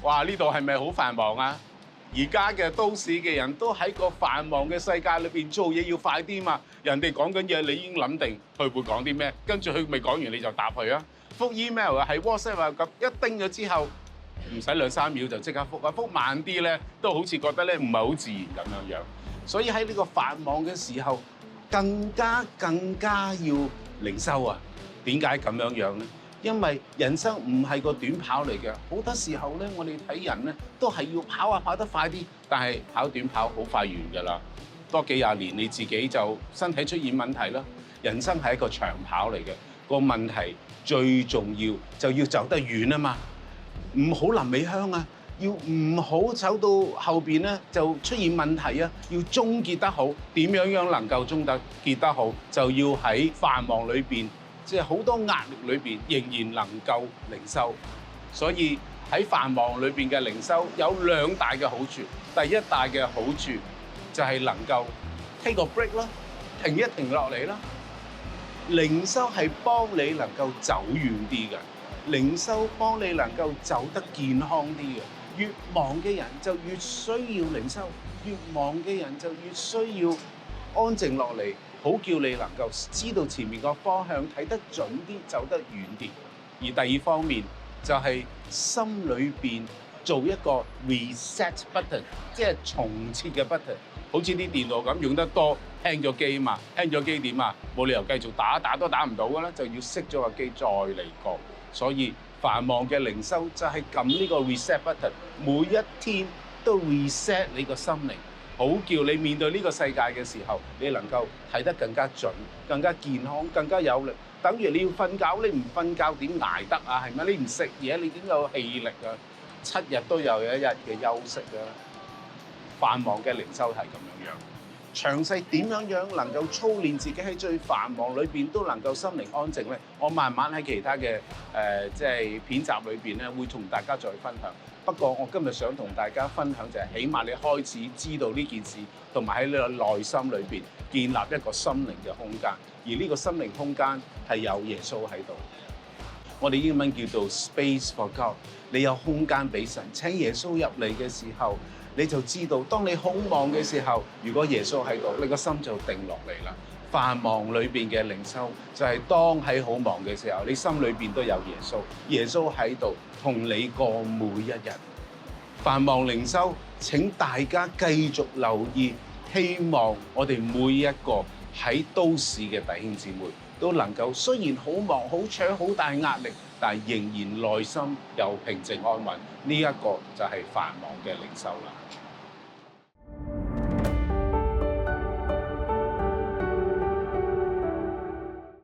哇！呢度係咪好繁忙啊？而家嘅都市嘅人都喺個繁忙嘅世界裏邊做嘢要快啲嘛。人哋講緊嘢，你已經諗定佢會講啲咩，跟住佢未講完你就答佢啊。覆 email 啊，係 WhatsApp 啊，咁一叮咗之後，唔使2-3秒就即刻覆啊。覆慢啲咧，都好似覺得咧唔係好自然咁樣樣。所以喺呢個繁忙嘅時候，更加要靈修啊。點解咁樣樣咧？因為人生唔係個短跑嚟嘅，好多時候咧，我哋睇人咧都係要跑啊，跑得快啲，但係跑短跑好快完㗎啦。多幾廿年你自己就身體出現問題啦。人生係一個長跑嚟嘅，個問題最重要就要走得遠啊嘛，唔好臨尾香啊，要唔好走到後邊咧就出現問題啊，要終結得好。點樣能夠終結得好，就要喺繁忙裏邊。即係好多壓力裏邊，仍然能夠靈修，所以喺繁忙裏邊嘅靈修有2大嘅好處。第一大嘅好處就係能夠 take 個 break 啦，停一停落嚟啦。靈修係幫你能夠走遠啲嘅，靈修幫你能夠走得健康啲嘅。越忙嘅人就越需要靈修，越忙嘅人就越需要安靜落嚟。好叫你能夠知道前面個方向，睇得準啲，走得遠啲。而第二方面就係心裏邊做一個 reset button， 即係重設嘅 button。好似啲電腦咁用得多，輕咗機嘛，輕咗機點啊？冇理由繼續打都打唔到㗎啦，就要熄咗個機再嚟過。所以繁忙嘅靈修就係撳呢個 reset button， 每一天都 reset 你個心靈。好叫你面對呢個世界嘅時候，你能夠睇得更加準、更加健康、更加有力。等於你要瞓覺，你唔瞓覺點捱得啊？係咪？你唔食嘢，你點有氣力啊？7日都有1日嘅休息啊！繁忙嘅靈修係咁樣樣。詳細點樣能夠操練自己喺最繁忙裏邊都能夠心靈安靜咧？我慢慢喺其他嘅即係片集裏邊咧，會同大家再分享。不過我今日想同大家分享就係，起碼你開始知道呢件事，同埋喺你個內心裏邊建立一個心靈嘅空間。而呢個心靈空間係有耶穌喺度。我哋英文叫做 space for God。你有空間俾神，請耶穌入嚟嘅時候，你就知道，當你好忙嘅時候，如果耶穌喺度，你個心就定落嚟啦。繁忙裏邊嘅靈修就係當喺好忙嘅時候，你心裏邊都有耶穌，耶穌喺度同你過每一日。繁忙靈修，請大家繼續留意，希望我哋每一個喺都市嘅弟兄姊妹都能夠，雖然好忙、好搶、好大壓力，但係仍然內心又平靜安穩。呢一個就係繁忙嘅靈修啦。